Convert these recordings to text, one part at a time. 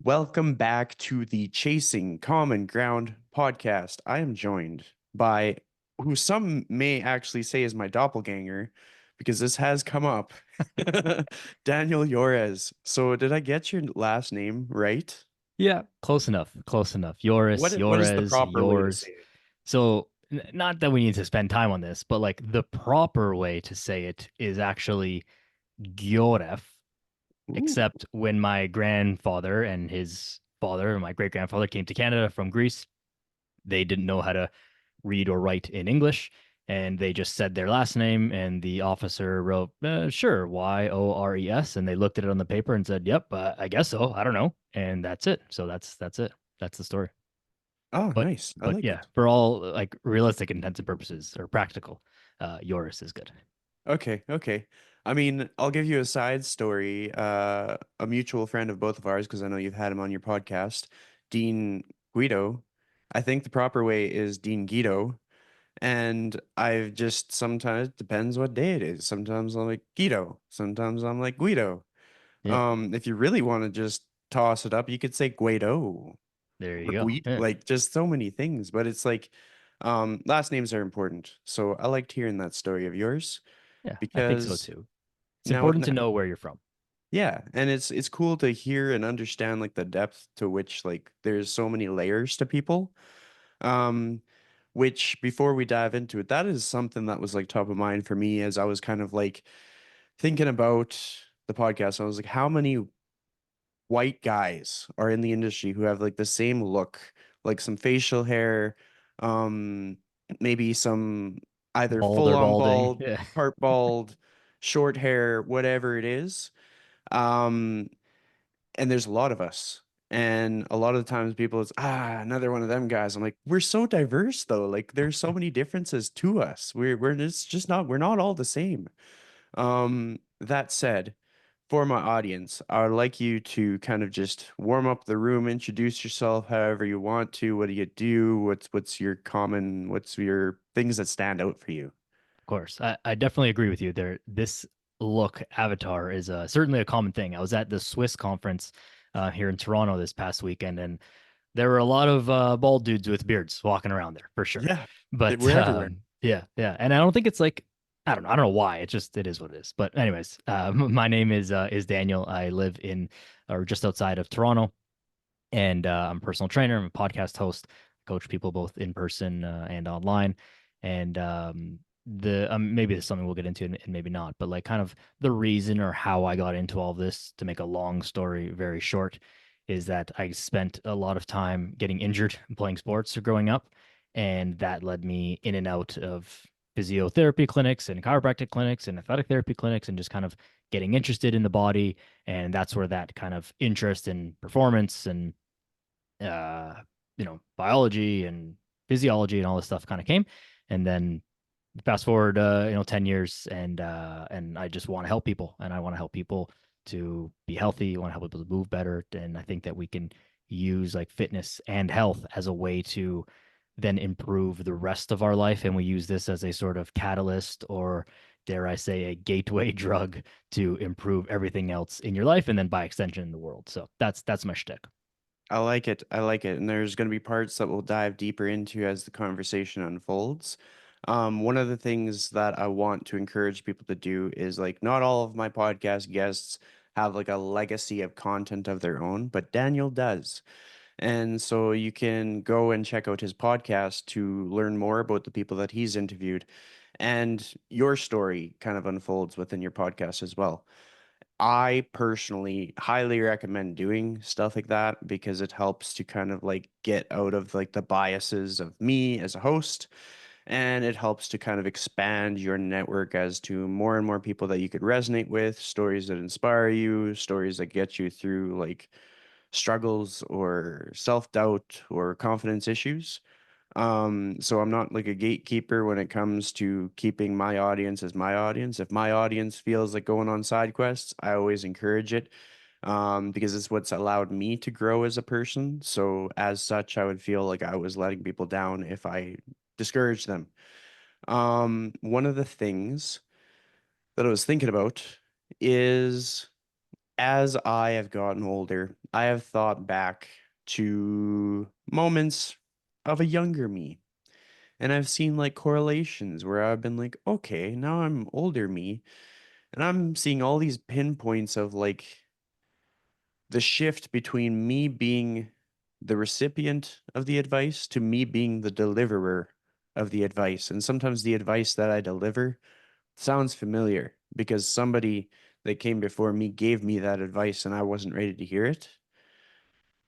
Welcome back to the Chasing Common Ground podcast. I am joined by who some may actually say is my doppelganger because this has come up. Daniel Yores. So did I get your last name right? Yeah, close enough. Close enough. Yoris, What is the Yores, proper way to say yours. it? So, not that we need to spend time on this, but like the proper way to say it is actually Gioref, Ooh, except when my grandfather and his father, my great grandfather, came to Canada from Greece, they didn't know how to read or write in English. And they just said their last name, and the officer wrote, sure, Yores. And they looked at it on the paper and said, yep, I guess so. I don't know. And that's it. So that's it. That's the story. oh, But nice. I but like yeah, it. for all like realistic intents and purposes or practical, Yoris is good. Okay, okay. I mean, I'll give you a side story. A mutual friend of both of ours, because I know you've had him on your podcast, Dean Guido. I think the proper way is Dean Guido. And I've just sometimes depends what day it is. Sometimes I'm like Guido. Sometimes I'm like Guido. Yeah, If you really want to just toss it up, you could say Guido there or you go. Guido, Yeah, like just so many things. But it's like, last names are important. So I liked hearing that story of yours yeah, I think so because too. It's now, important to know where you're from. yeah, and it's cool to hear and understand like the depth to which like there's so many layers to people. Um, which before we dive into it, that is something that was like top of mind for me as I was kind of like thinking about the podcast. I was like, how many white guys are in the industry who have like the same look, like some facial hair, um, maybe some either Bald full or on balding. bald, Yeah, part bald, short hair, whatever it is. Um, and there's a lot of us. And a lot of the times people is another one of them guys. I'm like, we're so diverse though. Like there's so many differences to us. We're just not we're not all the same. That said, for my audience, I would like you to kind of just warm up the room, introduce yourself however you want to. What do you do? What's your things that stand out for you? of course. I definitely agree with you there. This look avatar is certainly a common thing. I was at the Swiss conference here in Toronto this past weekend, and there were a lot of bald dudes with beards walking around there for sure. Yeah, But we're everywhere. yeah, yeah, and I don't think it's like I don't know why. It is what it is. But anyways, my name is Daniel. I live in or just outside of Toronto, and I'm a personal trainer. I'm a podcast host. Coach people both in person and online. And the maybe this is something we'll get into and maybe not, but like kind of the reason or how I got into all this, to make a long story very short, is that I spent a lot of time getting injured playing sports growing up, and that led me in and out of physiotherapy clinics and chiropractic clinics and athletic therapy clinics and just kind of getting interested in the body. And that's where that kind of interest in performance and uh, biology and physiology and all this stuff kind of came. And then fast forward, 10 years, and I just want to help people, and I want to help people to be healthy. I want to help people to move better. And I think that we can use like fitness and health as a way to then improve the rest of our life. And we use this as a sort of catalyst, or dare I say, a gateway drug to improve everything else in your life, and then by extension in the world. So that's my shtick. I like it. I like it. And there's going to be parts that we'll dive deeper into as the conversation unfolds. One of the things that I want to encourage people to do is like not all of my podcast guests have like a legacy of content of their own, but Daniel does. And so you can go and check out his podcast to learn more about the people that he's interviewed. And your story kind of unfolds within your podcast as well. I personally highly recommend doing stuff like that because it helps to kind of like get out of like the biases of me as a host, and it helps to kind of expand your network as to more and more people that you could resonate with, stories that inspire you, stories that get you through like struggles or self-doubt or confidence issues. So I'm not like a gatekeeper when it comes to keeping my audience as my audience. If my audience feels like going on side quests, I always encourage it, because it's what's allowed me to grow as a person. So as such, I would feel like I was letting people down if I discouraged them. One of the things that I was thinking about is As I have gotten older, I have thought back to moments of a younger me. And I've seen like correlations where I've been like, okay, now I'm older me. And I'm seeing all these pinpoints of like the shift between me being the recipient of the advice to me being the deliverer of the advice. And sometimes the advice that I deliver sounds familiar because somebody that came before me gave me that advice and I wasn't ready to hear it.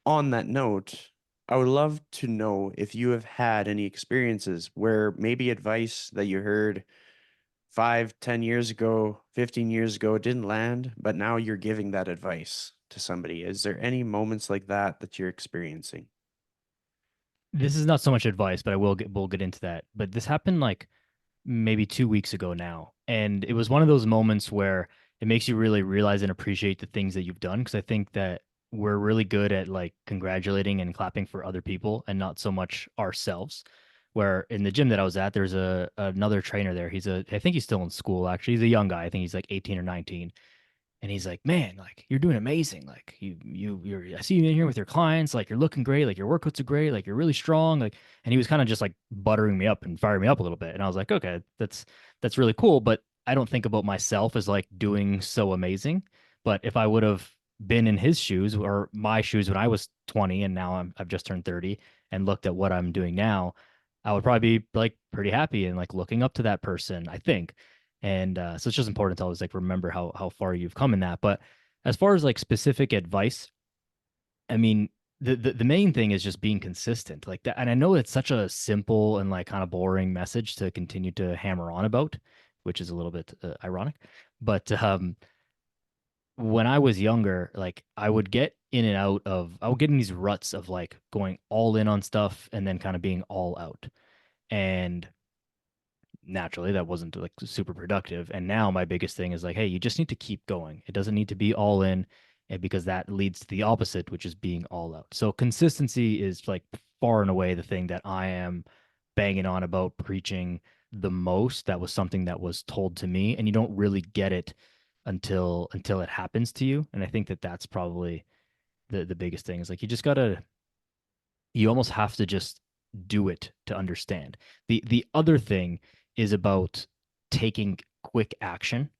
On that note, I would love to know if you have had any experiences where maybe advice that you heard 5, 10 years ago, 15 years ago didn't land, but now you're giving that advice to somebody. Is there any moments like that that you're experiencing? This is not so much advice, but we'll get into that. But this happened like maybe 2 weeks ago now. And it was one of those moments where it makes you really realize and appreciate the things that you've done. Because I think that we're really good at like congratulating and clapping for other people and not so much ourselves. Where in the gym that I was at, there's a another trainer there. I think he's still in school actually. He's a young guy. I think he's like 18 or 19, and he's like, man, like you're doing amazing. Like I see you in here with your clients. Like you're looking great. Like your workouts are great. Like you're really strong. Like, and he was kind of just like buttering me up and firing me up a little bit. And I was like, okay, that's really cool. But I don't think about myself as like doing so amazing. But if I would have been in his shoes or my shoes when I was 20 and now I've just turned 30 and looked at what I'm doing now, I would probably be like pretty happy and like looking up to that person, I think. And so it's just important to always like remember how far you've come in that. But as far as like specific advice, I mean, the main thing is just being consistent like that. And I know it's such a simple and like kind of boring message to continue to hammer on about, which is a little bit ironic. But when I was younger, like I would get in and out of, I would get in these ruts of like going all in on stuff and then kind of being all out. And naturally that wasn't like super productive. And now my biggest thing is like, hey, you just need to keep going. It doesn't need to be all in, and because that leads to the opposite, which is being all out. So consistency is like far and away the thing that I am banging on about, preaching the most. That was something that was told to me, and you don't really get it until it happens to you. And I think that that's probably the biggest thing is like you almost have to just do it to understand. The other thing is about taking quick action.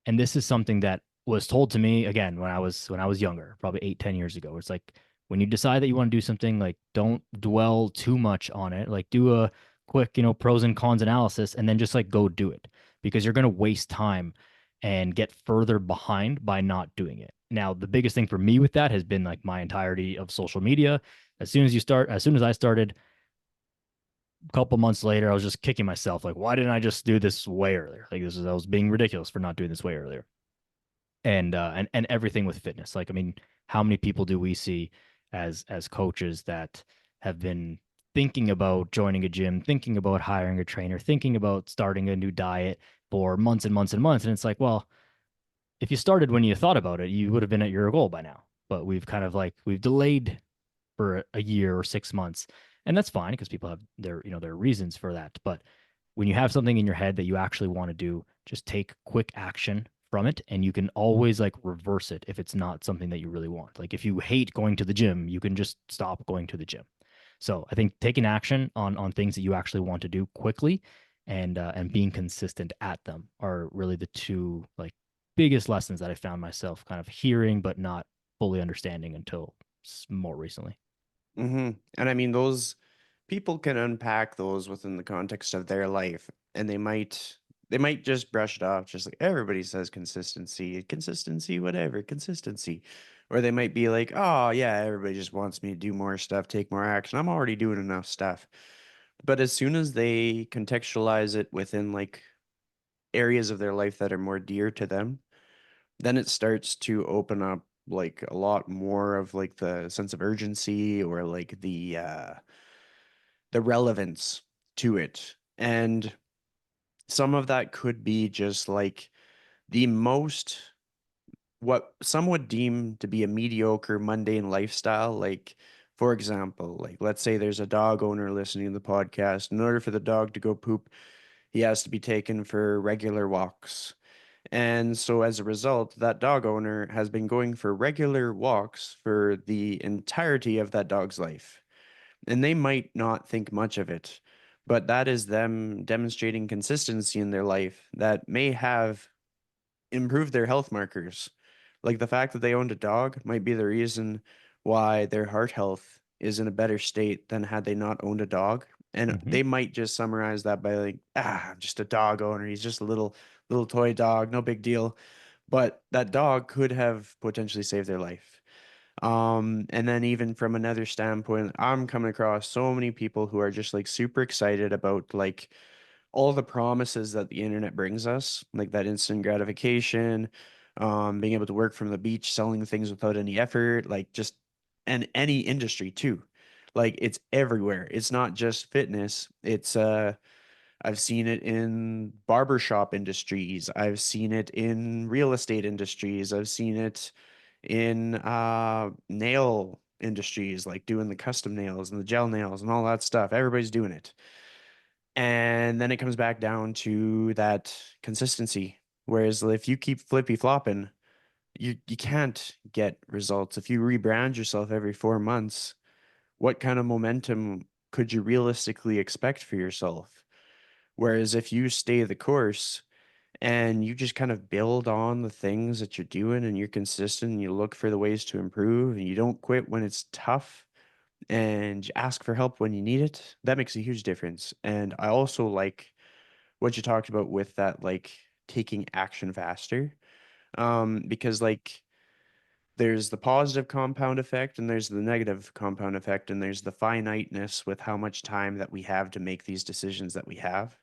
And this is something that was told to me again when I was younger, probably 8, 10 years ago. It's like when you decide that you want to do something, like don't dwell too much on it. Like do a quick, pros and cons analysis and then just like go do it because you're gonna waste time and get further behind by not doing it. Now, the biggest thing for me with that has been like my entirety of social media. As soon as I started, a couple months later, I was just kicking myself. Like, why didn't I just do this way earlier? I was being ridiculous for not doing this way earlier. And everything with fitness. Like, I mean, how many people do we see as coaches that have been thinking about joining a gym, thinking about hiring a trainer, thinking about starting a new diet for months and months and months? And it's like, well, if you started when you thought about it, you would have been at your goal by now. But we've kind of like we've delayed for a year or 6 months. And that's fine because people have their reasons for that. But when you have something in your head that you actually want to do, just take quick action from it. And you can always like reverse it if it's not something that you really want. Like if you hate going to the gym, you can just stop going to the gym. So I think taking action on things that you actually want to do quickly and being consistent at them are really the two like biggest lessons that I found myself kind of hearing but not fully understanding until more recently. And I mean, those people can unpack those within the context of their life, and they might just brush it off, just like everybody says consistency, consistency, whatever, consistency. Or they might be like, oh yeah, everybody just wants me to do more stuff, take more action. I'm already doing enough stuff. But as soon as they contextualize it within like areas of their life that are more dear to them, then it starts to open up like a lot more of like the sense of urgency or like the relevance to it. And some of that could be just like the most what some would deem to be a mediocre mundane lifestyle. Like for example, like let's say there's a dog owner listening to the podcast. In order for the dog to go poop, he has to be taken for regular walks. And so as a result, that dog owner has been going for regular walks for the entirety of that dog's life. And they might not think much of it, but that is them demonstrating consistency in their life that may have improved their health markers. Like the fact that they owned a dog might be the reason why their heart health is in a better state than had they not owned a dog. And Hmm. they might just summarize that by like, I'm just a dog owner. He's just a little toy dog, no big deal. But that dog could have potentially saved their life. And then even from another standpoint, I'm coming across so many people who are just like super excited about like all the promises that the internet brings us, like that instant gratification, being able to work from the beach, selling things without any effort, like just and any industry too. Like it's everywhere. It's not just fitness. I've seen it in barbershop industries. I've seen it in real estate industries. I've seen it in nail industries, like doing the custom nails and the gel nails and all that stuff. Everybody's doing it. And then it comes back down to that consistency. Whereas if you keep flippy flopping, you can't get results. If you rebrand yourself every 4 months, what kind of momentum could you realistically expect for yourself? Whereas if you stay the course and you just kind of build on the things that you're doing and you're consistent and you look for the ways to improve and you don't quit when it's tough and you ask for help when you need it, that makes a huge difference. And I also like what you talked about with that, like taking action faster. Because like there's the positive compound effect and there's the negative compound effect, and there's the finiteness with how much time that we have to make these decisions that we have.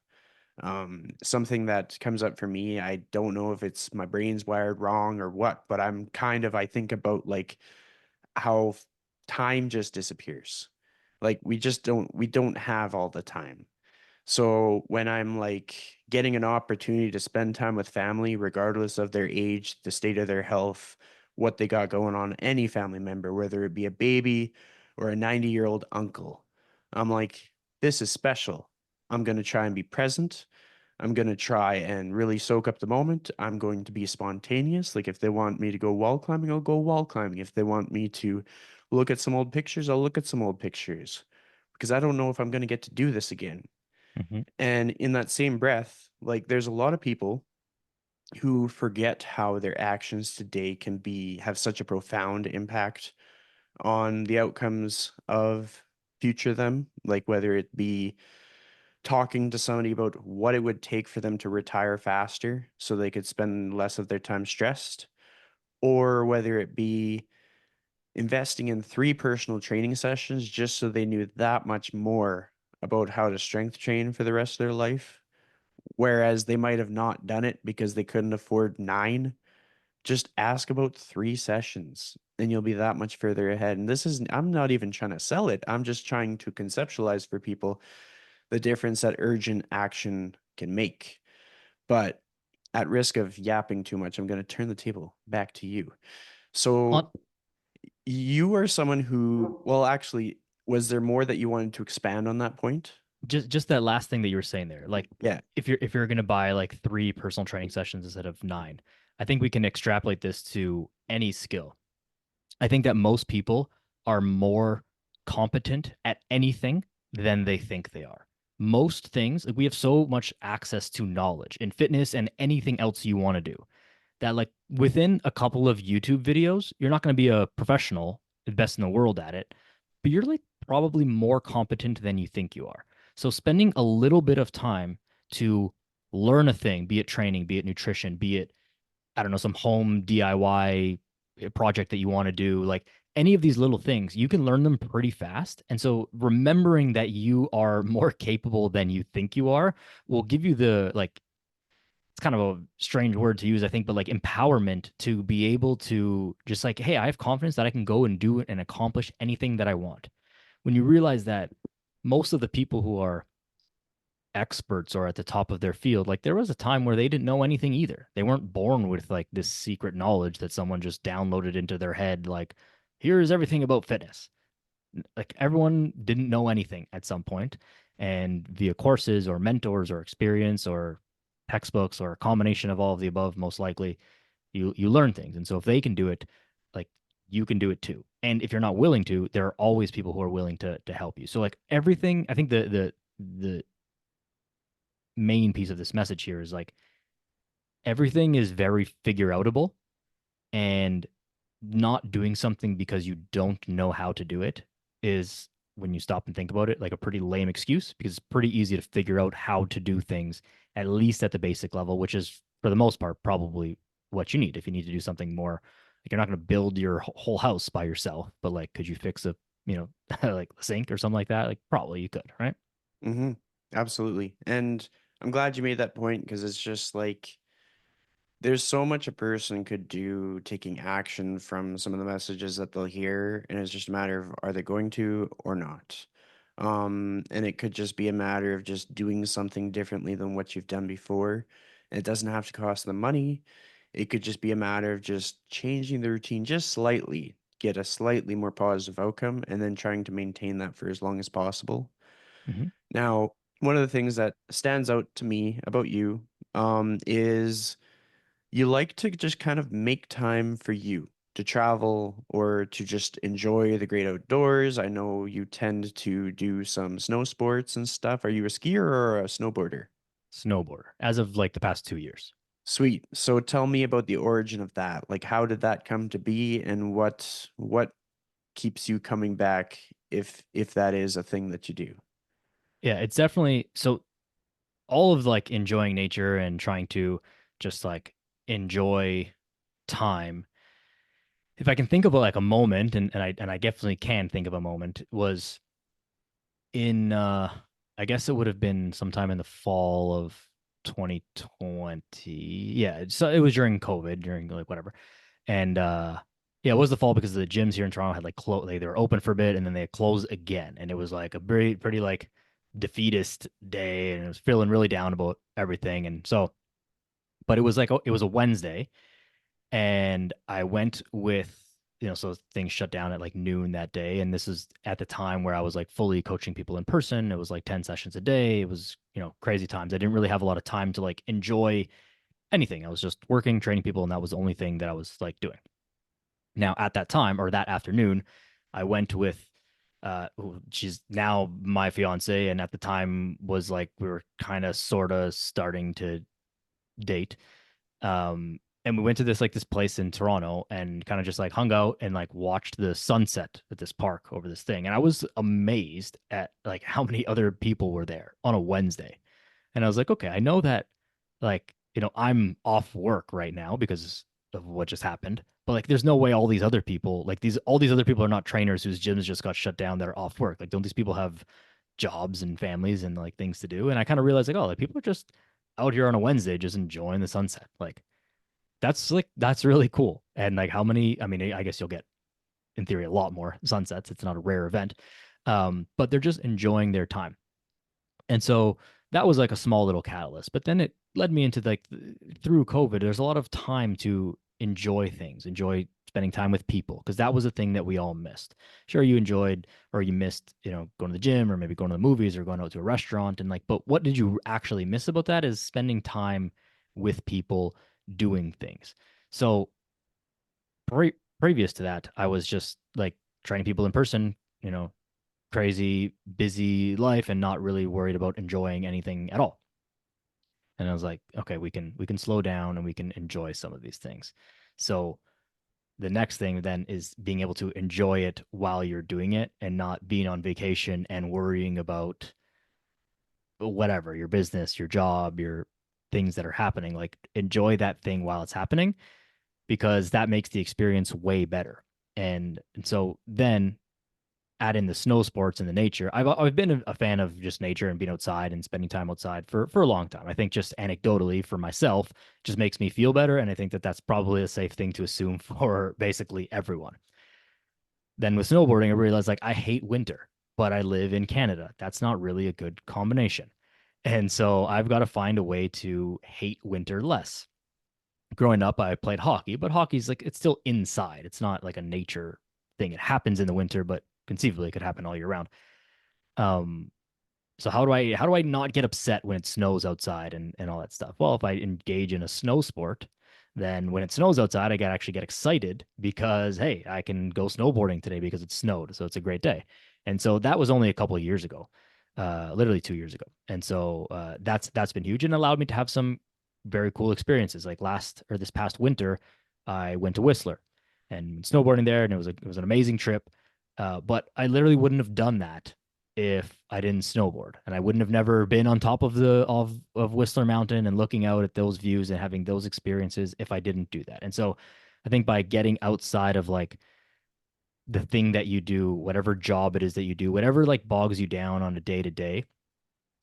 Something that comes up for me, I don't know if it's my brain's wired wrong or what, but I think about like how time just disappears. Like we don't have all the time. So when I'm like getting an opportunity to spend time with family, regardless of their age, the state of their health, what they got going on, any family member, whether it be a baby or a 90-year-old uncle, I'm like, this is special. I'm going to try and be present. I'm going to try and really soak up the moment. I'm going to be spontaneous. Like if they want me to go wall climbing, I'll go wall climbing. If they want me to look at some old pictures, I'll look at some old pictures because I don't know if I'm going to get to do this again. Hmm. And in that same breath, like there's a lot of people who forget how their actions today can have such a profound impact on the outcomes of future them, like whether it be talking to somebody about what it would take for them to retire faster so they could spend less of their time stressed, or whether it be investing in 3 personal training sessions just so they knew that much more about how to strength train for the rest of their life, whereas they might have not done it because they couldn't afford 9. Just ask about 3 sessions and you'll be that much further ahead. And I'm not even trying to sell it. I'm just trying to conceptualize for people the difference that urgent action can make. But at risk of yapping too much, I'm going to turn the table back to you. On So you are someone who, well, actually, was there more that you wanted to expand on that point? just that last thing that you were saying there, like Yeah. if you're gonna buy like 3 personal training sessions instead of 9, I think we can extrapolate this to any skill. I think that most people are more competent at anything than they think they are. Most things, like we have so much access to knowledge in fitness and anything else you want to do that like within a couple of YouTube videos, you're not going to be a professional, the best in the world at it, but you're like probably more competent than you think you are. So spending a little bit of time to learn a thing, be it training, be it nutrition, be it I don't know, some home DIY project that you want to do, like any of these little things, you can learn them pretty fast. And so remembering that you are more capable than you think you are will give you the like it's kind of a strange word to use, I think, but like empowerment to be able to just like, hey, I have confidence that I can go and do it and accomplish anything that I want. When you realize that most of the people who are experts or at the top of their field, like there was a time where they didn't know anything either. They weren't born with like this secret knowledge that someone just downloaded into their head, like, here's everything about fitness. Like everyone didn't know anything at some point, and via courses or mentors or experience or textbooks or a combination of all of the above, most likely you learn things. And so if they can do it, like you can do it too. And if you're not willing to, there are always people who are willing to help you. So like everything, I think the main piece of this message here is like everything is very figure outable, and not doing something because you don't know how to do it is, when you stop and think about it, like a pretty lame excuse, because it's pretty easy to figure out how to do things, at least at the basic level, which is for the most part probably what you need. If you need to do something more, like you're not going to build your whole house by yourself, but like could you fix a, you know, like a sink or something like that? Like probably you could, right? Mm-hmm. Absolutely. And I'm glad you made that point because it's just like there's so much a person could do taking action from some of the messages that they'll hear, and it's just a matter of are they going to or not. And it could just be a matter of just doing something differently than what you've done before. And it doesn't have to cost them money. It could just be a matter of just changing the routine just slightly, get a slightly more positive outcome, and then trying to maintain that for as long as possible. Mm-hmm. Now, one of the things that stands out to me about you, is you like to just kind of make time for you to travel or to just enjoy the great outdoors. I know you tend to do some snow sports and stuff. Are you a skier or a snowboarder? Snowboarder as of like the past 2 years. Sweet. So tell me about the origin of that. Like how did that come to be and what keeps you coming back if that is a thing that you do? Yeah, it's definitely so all of like enjoying nature and trying to just like enjoy time. If I can think of like a moment, and I definitely can think of a moment, was in I guess it would have been sometime in the fall of 2020. Yeah, so it was during COVID, during like whatever. And yeah, it was the fall because the gyms here in Toronto had like they were open for a bit and then they had closed again. And it was like a pretty like defeatist day, and it was feeling really down about everything. And so, but it was like it was a Wednesday, and I went with, so things shut down at like noon that day, and this is at the time where I was like fully coaching people in person. It was like 10 sessions a day. It was, crazy times. I didn't really have a lot of time to like enjoy anything. I was just working, training people, and that was the only thing that I was like doing. Now at that time, or that afternoon, I went with she's now my fiance, and at the time was like we were kind of sort of starting to date. And we went to this place in Toronto and kind of just like hung out and like watched the sunset at this park over this thing. And I was amazed at like how many other people were there on a Wednesday. And I was like, okay, I know that like, I'm off work right now because of what just happened. But like there's no way all these other people, like all these other people are not trainers whose gyms just got shut down that are off work. Like don't these people have jobs and families and like things to do? And I kind of realized like, oh, like people are just out here on a Wednesday just enjoying the sunset. That's really cool. And like how many, I mean, I guess you'll get in theory a lot more sunsets. It's not a rare event. But they're just enjoying their time. And so that was like a small little catalyst. But then it led me into like through COVID, there's a lot of time to enjoy things, enjoy spending time with people, because that was a thing that we all missed. Sure, you enjoyed or you missed, going to the gym or maybe going to the movies or going out to a restaurant. And like, but what did you actually miss about that is spending time with people doing things. So previous to that, I was just like training people in person, you know, crazy, busy life and not really worried about enjoying anything at all. And I was like, okay, we can slow down and we can enjoy some of these things. So the next thing then is being able to enjoy it while you're doing it and not being on vacation and worrying about whatever, your business, your job, your things that are happening. Like enjoy that thing while it's happening, because that makes the experience way better. And so then add in the snow sports and the nature. I've been a fan of just nature and being outside and spending time outside for a long time. I think just anecdotally for myself just makes me feel better, and I think that that's probably a safe thing to assume for basically everyone. Then with snowboarding, I realized like I hate winter, but I live in Canada. That's not really a good combination. And so I've got to find a way to hate winter less. Growing up, I played hockey, but hockey's like it's still inside. It's not like a nature thing. It happens in the winter, but conceivably it could happen all year round. Um, So how do I not get upset when it snows outside and all that stuff? Well, if I engage in a snow sport, then when it snows outside, I can actually get excited because hey, I can go snowboarding today because it snowed, so it's a great day. And so that was only a couple of years ago, literally 2 years ago. And so that's been huge and allowed me to have some very cool experiences. Like last or this past winter, I went to Whistler and snowboarding there, and it was an amazing trip. But I literally wouldn't have done that if I didn't snowboard, and I wouldn't have never been on top of the of Whistler Mountain and looking out at those views and having those experiences if I didn't do that. And so I think by getting outside of like the thing that you do, whatever job it is that you do, whatever like bogs you down on a day to day,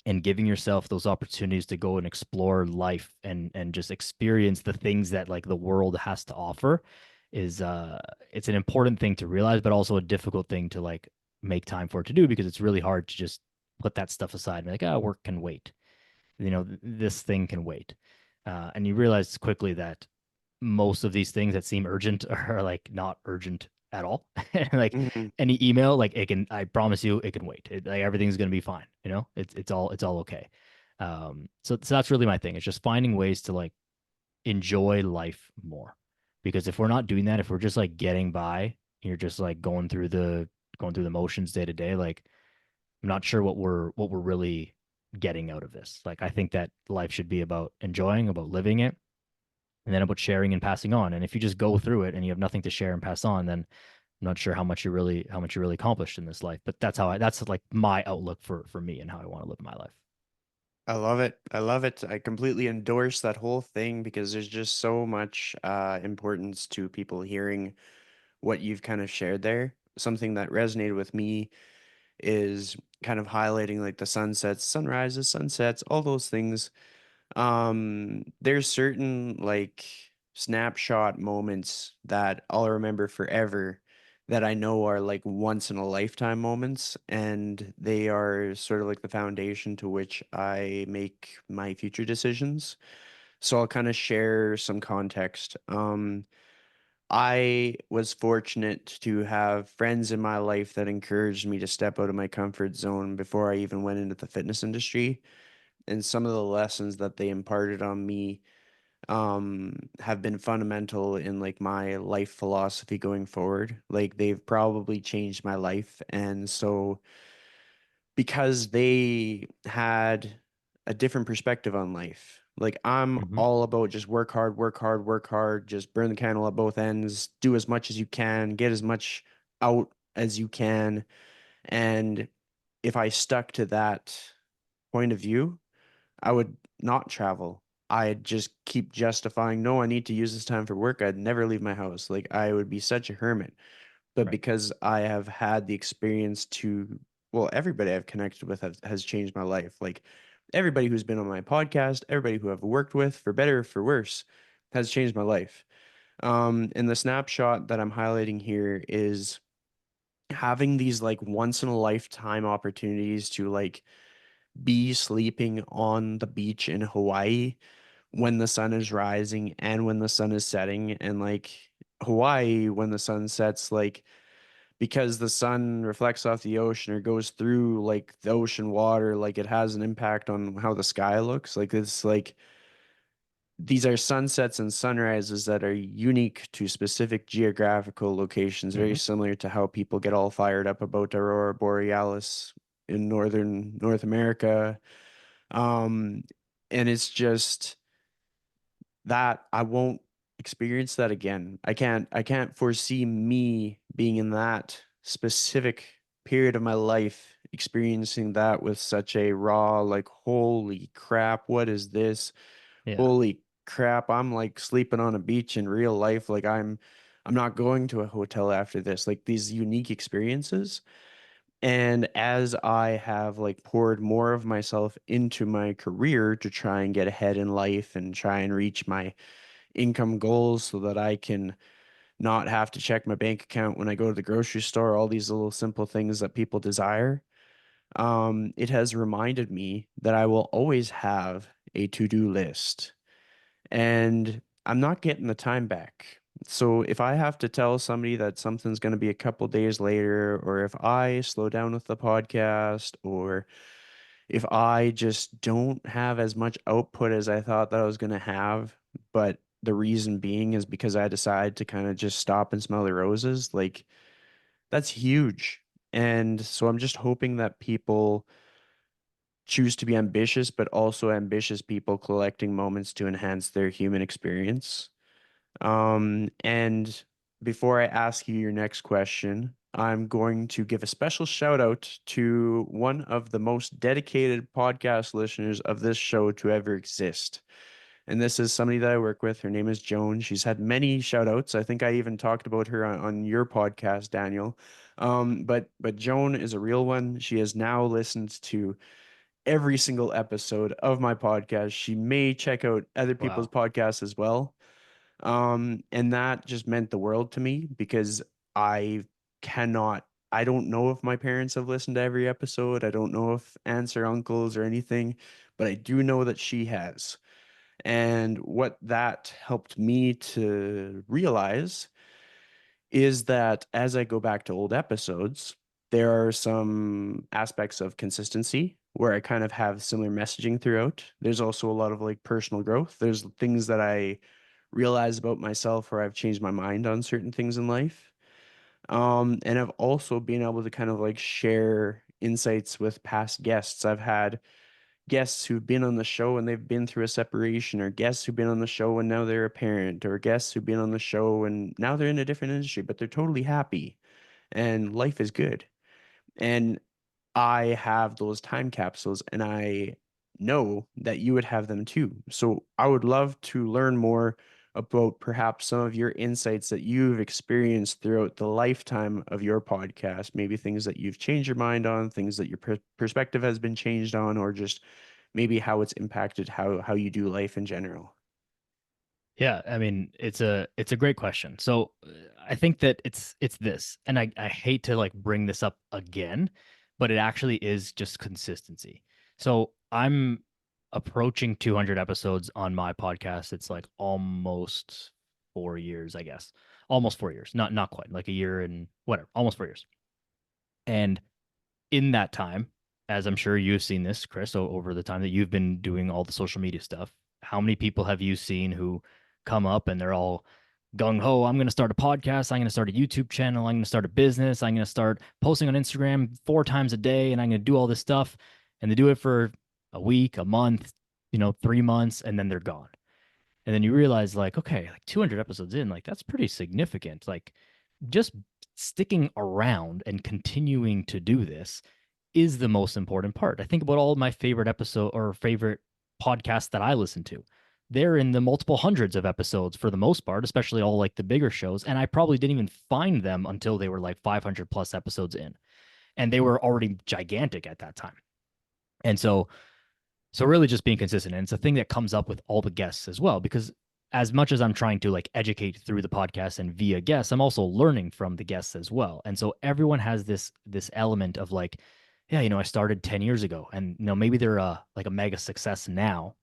and giving yourself those opportunities to go and explore life and just experience the things that like the world has to offer is it's an important thing to realize, but also a difficult thing to like make time for it to do because it's really hard to just put that stuff aside and be like, oh, work can wait. This thing can wait. And you realize quickly that most of these things that seem urgent are like not urgent at all. Like Mhm. any email, like it can, I promise you, it can wait. Like everything's gonna be fine. It's all okay. So that's really my thing. It's just finding ways to like enjoy life more. Because if we're not doing that, if we're just like getting by, you're just like going through the motions day to day, like I'm not sure what we're really getting out of this. Like I think that life should be about enjoying, about living it, and then about sharing and passing on. And if you just go through it and you have nothing to share and pass on, then I'm not sure how much you really accomplished in this life. But that's like my outlook for me and how I want to live my life. I love it. I love it. I completely endorse that whole thing because there's just so much importance to people hearing what you've kind of shared there. Something that resonated with me is kind of highlighting like the sunsets, sunrises, sunsets, all those things. There's certain like snapshot moments that I'll remember forever that I know are like once in a lifetime moments, and they are sort of like the foundation to which I make my future decisions. So I'll kind of share some context. I was fortunate to have friends in my life that encouraged me to step out of my comfort zone before I even went into the fitness industry. And some of the lessons that they imparted on me have been fundamental in like my life philosophy going forward. Like they've probably changed my life. And so because they had a different perspective on life. Like I'm Mm-hmm. all about just work hard, work hard, work hard, just burn the candle at both ends, do as much as you can, get as much out as you can. And if I stuck to that point of view, I would not travel. I'd just keep justifying, no, I need to use this time for work. I'd never leave my house. Like I would be such a hermit. But Right. because I have had the experience to, well, everybody I've connected with has changed my life. Like everybody who's been on my podcast, everybody who I've worked with, for better or for worse, has changed my life. And the snapshot that I'm highlighting here is having these like once in a lifetime opportunities to like be sleeping on the beach in Hawaii when the sun is rising and when the sun is setting. And like Hawaii, when the sun sets, like because the sun reflects off the ocean or goes through like the ocean water, like it has an impact on how the sky looks. Like it's like these are sunsets and sunrises that are unique to specific geographical locations, very Mm-hmm. similar to how people get all fired up about Aurora Borealis in northern North America. Um, and it's just that I won't experience that again. I can't foresee me being in that specific period of my life experiencing that with such a raw, like, holy crap, what is this? Yeah. Holy crap, I'm like sleeping on a beach in real life. Like I'm not going to a hotel after this. Like these unique experiences. And as I have like poured more of myself into my career to try and get ahead in life and try and reach my income goals so that I can not have to check my bank account when I go to the grocery store, all these little simple things that people desire. It has reminded me that I will always have a to-do list and I'm not getting the time back. So if I have to tell somebody that something's going to be a couple days later, or if I slow down with the podcast, or if I just don't have as much output as I thought that I was going to have, but the reason being is because I decided to kind of just stop and smell the roses, like that's huge. And so I'm just hoping that people choose to be ambitious, but also ambitious people collecting moments to enhance their human experience. And before I ask you your next question, I'm going to give a special shout out to one of the most dedicated podcast listeners of this show to ever exist. And this is somebody that I work with. Her name is Joan. She's had many shout outs. I think I even talked about her on your podcast, Daniel. But Joan is a real one. She has now listened to every single episode of my podcast. She may check out other people's Wow. podcasts as well. And that just meant the world to me because I I don't know if my parents have listened to every episode. I don't know if aunts or uncles or anything, but I do know that she has. And what that helped me to realize is that as I go back to old episodes, there are some aspects of consistency where I kind of have similar messaging throughout. There's also a lot of like personal growth. There's things that I realize about myself where I've changed my mind on certain things in life. And I've also been able to kind of like share insights with past guests. I've had guests who've been on the show and they've been through a separation, or guests who've been on the show and now they're a parent, or guests who've been on the show and now they're in a different industry, but they're totally happy and life is good. And I have those time capsules and I know that you would have them too. So I would love to learn more about perhaps some of your insights that you've experienced throughout the lifetime of your podcast, maybe things that you've changed your mind on, things that your perspective has been changed on, or just maybe how it's impacted how you do life in general. Yeah, I mean, it's a great question. So I think that it's this, and I hate to like bring this up again, but it actually is just consistency. So I'm approaching 200 episodes on my podcast. It's like almost 4 years, I guess. Almost 4 years. Not quite, like a year and whatever, almost 4 years. And in that time, as I'm sure you've seen this, Chris, over the time that you've been doing all the social media stuff, how many people have you seen who come up and they're all gung ho? I'm going to start a podcast. I'm going to start a YouTube channel. I'm going to start a business. I'm going to start posting on Instagram 4 times a day, and I'm going to do all this stuff. And they do it for a week, a month, 3 months, and then they're gone. And then you realize, like, okay, like 200 episodes in, like that's pretty significant. Like, just sticking around and continuing to do this is the most important part. I think about all of my favorite episode or favorite podcasts that I listen to. They're in the multiple hundreds of episodes for the most part, especially all like the bigger shows. And I probably didn't even find them until they were like 500 plus episodes in. And they were already gigantic at that time. And so really just being consistent. And it's a thing that comes up with all the guests as well, because as much as I'm trying to like educate through the podcast and via guests, I'm also learning from the guests as well. And so everyone has this element of like, yeah, I started 10 years ago, and maybe they're like a mega success now,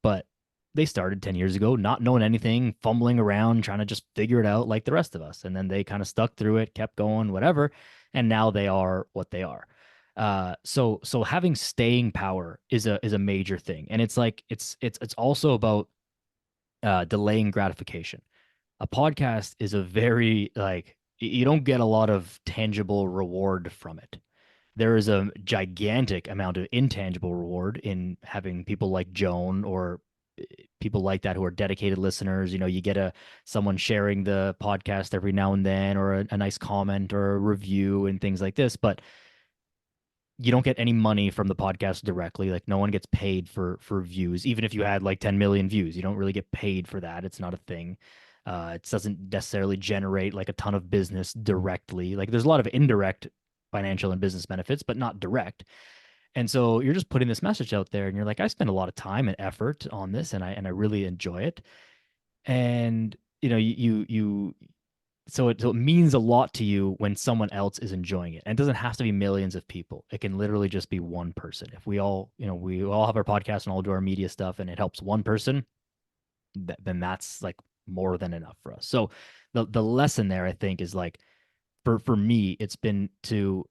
but they started 10 years ago not knowing anything, fumbling around, trying to just figure it out like the rest of us. And then they kind of stuck through it, kept going, whatever, and now they are what they are. So having staying power is a major thing, and it's like it's also about delaying gratification. A podcast is a very like you don't get a lot of tangible reward from it. There is a gigantic amount of intangible reward in having people like Joan or people like that who are dedicated listeners. You get someone sharing the podcast every now and then, or a nice comment or a review and things like this, but you don't get any money from the podcast directly. Like no one gets paid for views, even if you had like 10 million views. You don't really get paid for that. It's not a thing. It doesn't necessarily generate like a ton of business directly. Like there's a lot of indirect financial and business benefits, but not direct. And so you're just putting this message out there, and you're like, I spend a lot of time and effort on this, and I really enjoy it. And you so it means a lot to you when someone else is enjoying it. And it doesn't have to be millions of people. It can literally just be one person. If we all have our podcast and all do our media stuff and it helps one person, then that's like more than enough for us. So the lesson there, I think, is like for me, it's been to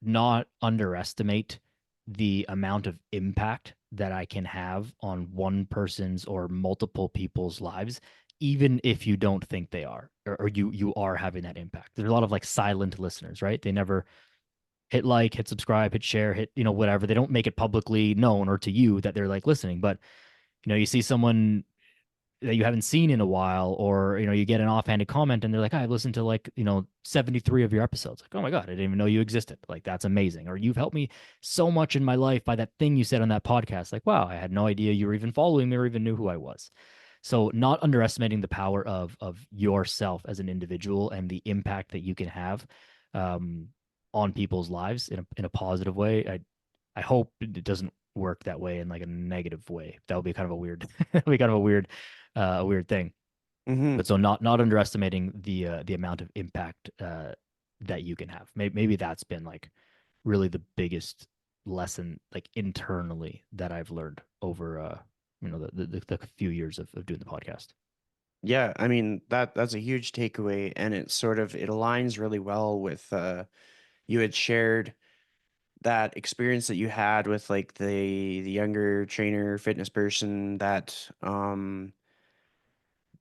not underestimate the amount of impact that I can have on one person's or multiple people's lives, even if you don't think they are, or you are having that impact. There's a lot of like silent listeners, right? They never hit like, hit subscribe, hit share, hit, whatever. They don't make it publicly known or to you that they're like listening. But you see someone that you haven't seen in a while, or you get an offhanded comment and they're like, I've listened to like 73 of your episodes. Like, oh my god, I didn't even know you existed. Like, that's amazing. Or, you've helped me so much in my life by that thing you said on that podcast. Like, wow, I had no idea you were even following me or even knew who I was. So, not underestimating the power of yourself as an individual and the impact that you can have um, on people's lives in a positive way. I hope it doesn't work that way in like a negative way. That would be kind of a weird, that would be kind of a weird thing. Hmm. But so, not underestimating the amount of impact that you can have. Maybe that's been like really the biggest lesson, like internally, that I've learned over the few years of doing the podcast. Yeah, I mean that's a huge takeaway, and it aligns really well with you had shared that experience that you had with like the younger trainer fitness person that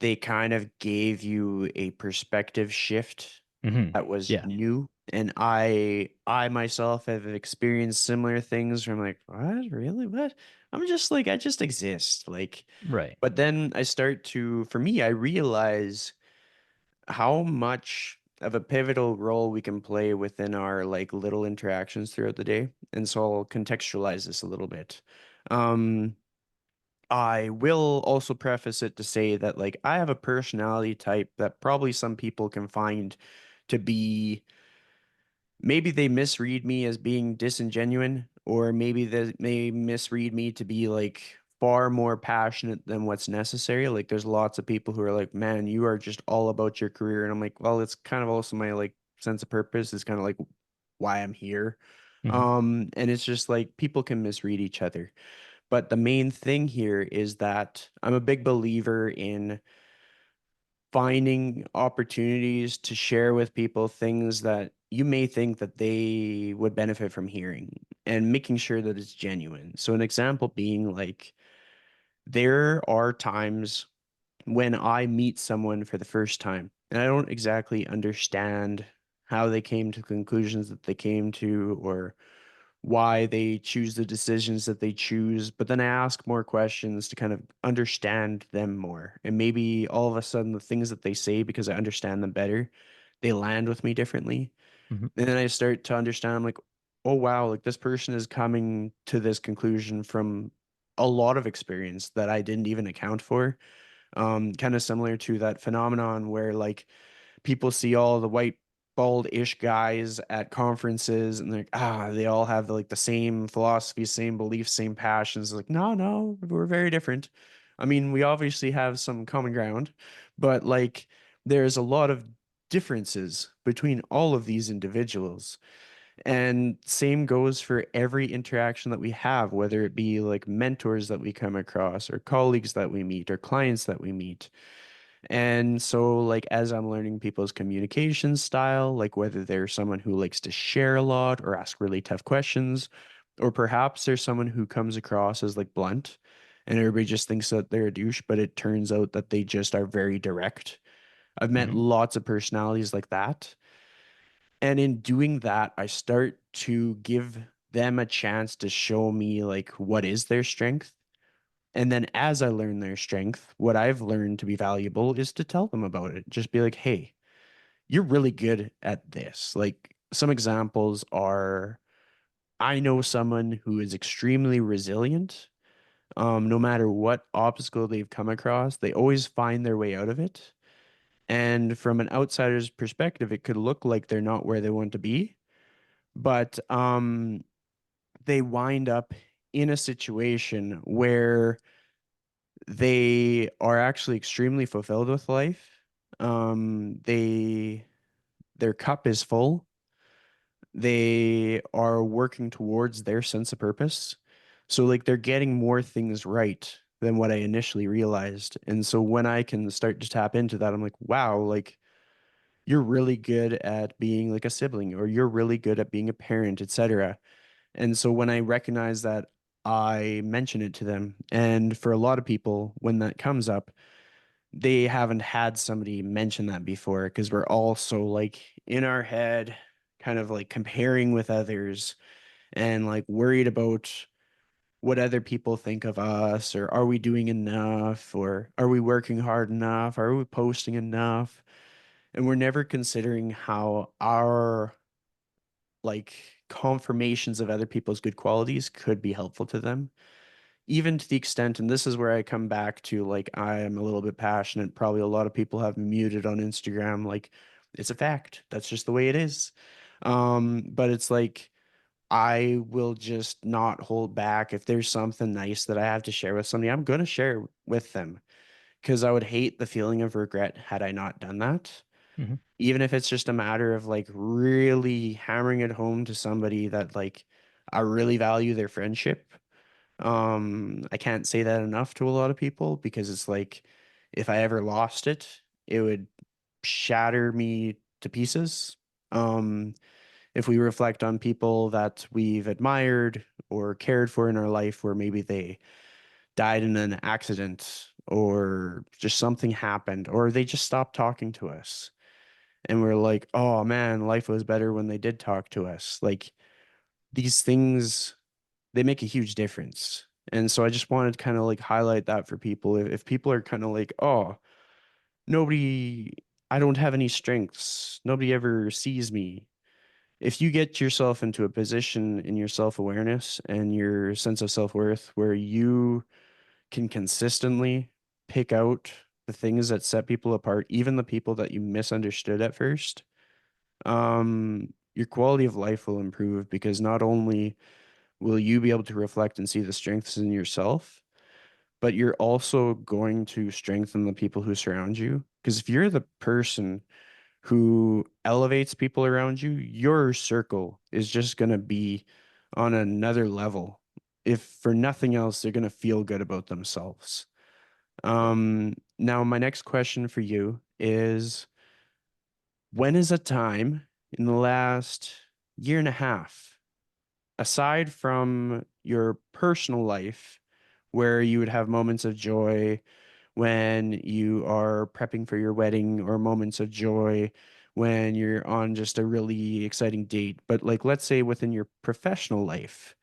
they kind of gave you a perspective shift that was Yeah. new. And I myself have experienced similar things where I'm like, what? Really? What? I'm just like, I just exist. Like, Right. but then I start to, for me, I realize how much of a pivotal role we can play within our like little interactions throughout the day. And so I'll contextualize this a little bit. Um, I will also preface it to say that like I have a personality type that probably some people can find to be, maybe they misread me as being disingenuine, or maybe they may misread me to be like far more passionate than what's necessary. Like there's lots of people who are like, man, you are just all about your career. And I'm like, well, it's kind of also my like sense of purpose. It's kind of like why I'm here. Hmm. And it's just like people can misread each other. But the main thing here is that I'm a big believer in finding opportunities to share with people things that you may think that they would benefit from hearing, and making sure that it's genuine. So an example being like there are times when I meet someone for the first time and I don't exactly understand how they came to conclusions that they came to, or why they choose the decisions that they choose, but then I ask more questions to kind of understand them more. And maybe all of a sudden, the things that they say, because I understand them better, they land with me differently. Hmm. And then I start to understand, I'm like, oh, wow, like this person is coming to this conclusion from a lot of experience that I didn't even account for. Kind of similar to that phenomenon where like people see all the white bald-ish guys at conferences and they're like, they all have like the same philosophy, same beliefs, same passions. Like, no, we're very different. I mean, we obviously have some common ground, but like there's a lot of differences between all of these individuals. And same goes for every interaction that we have, whether it be like mentors that we come across, or colleagues that we meet, or clients that we meet. And so, like, as I'm learning people's communication style, like whether they're someone who likes to share a lot or ask really tough questions, or perhaps there's someone who comes across as like blunt and everybody just thinks that they're a douche, but it turns out that they just are very direct. I've met Hmm. lots of personalities like that. And in doing that, I start to give them a chance to show me like what is their strength. And then as I learn their strength, what I've learned to be valuable is to tell them about it. Just be like, hey, you're really good at this. Like some examples are I know someone who is extremely resilient. No matter what obstacle they've come across, they always find their way out of it. And from an outsider's perspective, it could look like they're not where they want to be, but they wind up in a situation where they are actually extremely fulfilled with life. They their cup is full. They are working towards their sense of purpose. So like they're getting more things right than what I initially realized. And so when I can start to tap into that, I'm like, wow, like you're really good at being like a sibling, or you're really good at being a parent, etc. And so when I recognize that, I mention it to them. And for a lot of people, when that comes up, they haven't had somebody mention that before because we're all so like in our head, kind of like comparing with others and like worried about what other people think of us, or are we doing enough, or are we working hard enough, are we posting enough? And we're never considering how our like confirmations of other people's good qualities could be helpful to them, even to the extent, and this is where I come back to like I am a little bit passionate. Probably a lot of people have me muted on Instagram. Like it's a fact. That's just the way it is. But it's like I will just not hold back. If there's something nice that I have to share with somebody, I'm gonna share with them because I would hate the feeling of regret had I not done that. Hmm. Even if it's just a matter of like really hammering it home to somebody that like I really value their friendship. I can't say that enough to a lot of people because it's like if I ever lost it, it would shatter me to pieces. If we reflect on people that we've admired or cared for in our life, where maybe they died in an accident or just something happened or they just stopped talking to us. And we're like, oh man, life was better when they did talk to us. Like these things, they make a huge difference. And so I just wanted to kind of like highlight that for people. If people are kind of like, oh, nobody, I don't have any strengths, nobody ever sees me. If you get yourself into a position in your self-awareness and your sense of self-worth where you can consistently pick out the things that set people apart, even the people that you misunderstood at first, your quality of life will improve because not only will you be able to reflect and see the strengths in yourself, but you're also going to strengthen the people who surround you. Because if you're the person who elevates people around you, your circle is just going to be on another level. If for nothing else, they're going to feel good about themselves. Now, my next question for you is when is a time in the last year and a half, aside from your personal life, where you would have moments of joy when you are prepping for your wedding, or moments of joy when you're on just a really exciting date. But like, let's say within your professional life,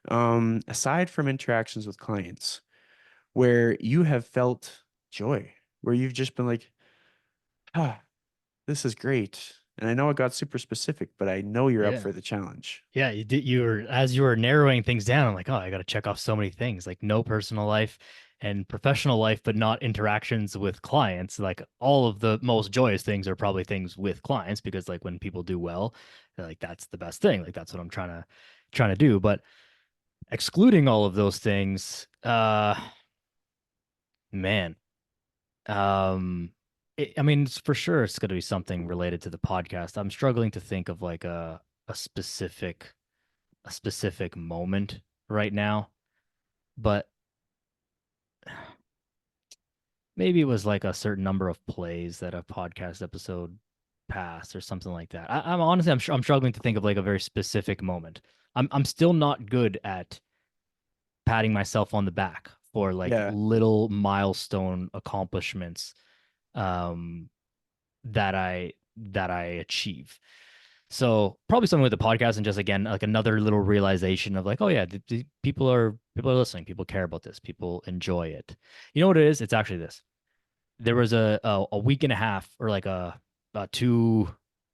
aside from interactions with clients, where you have felt joy, where you've just been like, ah, this is great. And I know it got super specific, but I know you're up Yeah. for the challenge. Yeah, you did. You were as you were narrowing things down. I'm like, oh, I got to check off so many things, like no personal life and professional life, but not interactions with clients. Like all of the most joyous things are probably things with clients because, like, when people do well, like that's the best thing. Like that's what I'm trying to do. But excluding all of those things, man, um, I mean, for sure, it's going to be something related to the podcast. I'm struggling to think of like a specific moment right now, but maybe it was like a certain number of plays that a podcast episode passed or something like that. I'm honestly, I'm struggling to think of like a very specific moment. I'm still not good at patting myself on the back for like Yeah. little milestone accomplishments um that I achieve. So probably something with the podcast and just again like another little realization of like, oh yeah, people are listening, people care about this, people enjoy it. You know what it is? It's actually this. There was a week and a half or like a two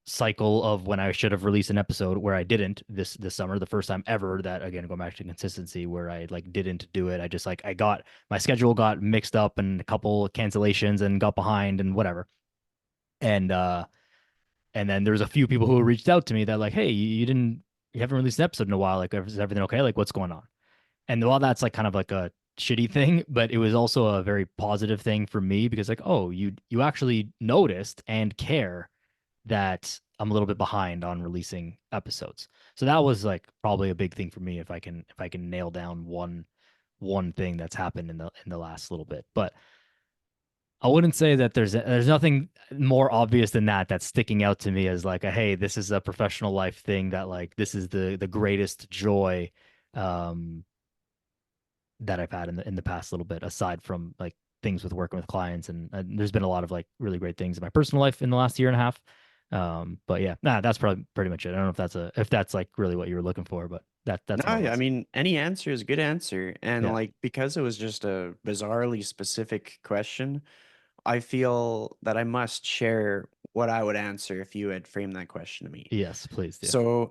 cycle of when I should have released an episode where I didn't this summer, the first time ever that again going back to consistency where I like didn't do it. I just like I got my schedule got mixed up and a couple cancellations and got behind and whatever. And and then there's a few people who reached out to me that like, hey, you haven't released an episode in a while. Like, is everything okay? Like, what's going on? And while that's like kind of like a shitty thing, but it was also a very positive thing for me because like, oh, you actually noticed and care that I'm a little bit behind on releasing episodes. So that was like probably a big thing for me if I can nail down one thing that's happened in the last little bit. But I wouldn't say that there's nothing more obvious than that that's sticking out to me as like a hey, this is a professional life thing that like this is the greatest joy um that I've had in the past little bit, aside from like things with working with clients, and there's been a lot of like really great things in my personal life in the last year and a half. But yeah, nah, that's probably pretty much it. I don't know if that's like really what you were looking for, but that's No, more or I less. mean, any answer is a good answer. And Yeah. like, because it was just a bizarrely specific question, I feel that I must share what I would answer if you had framed that question to me. Yes, please do. So,